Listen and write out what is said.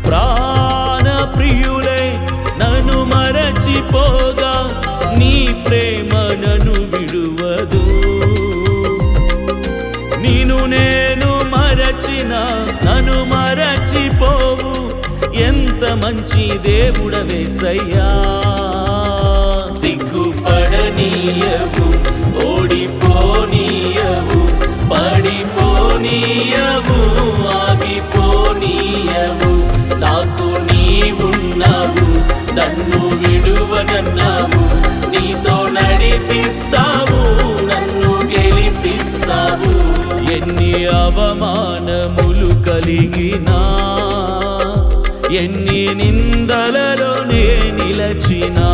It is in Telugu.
ప్రాణ ప్రియులే నన్ను మరచిపోగా నీ ప్రేమ నన్ను విడువదు. నేను మరచిన నన్ను మరచిపోవు, ఎంత మంచి దేవుడవేసయ్యా. సిగ్గుపడనీయవు, ఓడిపోనీయవు, పడిపోనీయవు, ఆగిపోనీయవు. నాకు నీవున్నావు, నన్ను విడువనన్నావు, నీతో నడిపిస్తావు, నన్ను గెలిపిస్తావు. ఎన్ని అవమానములు కలిగినా, ఎన్ని నిందలలో నే నిలచినా,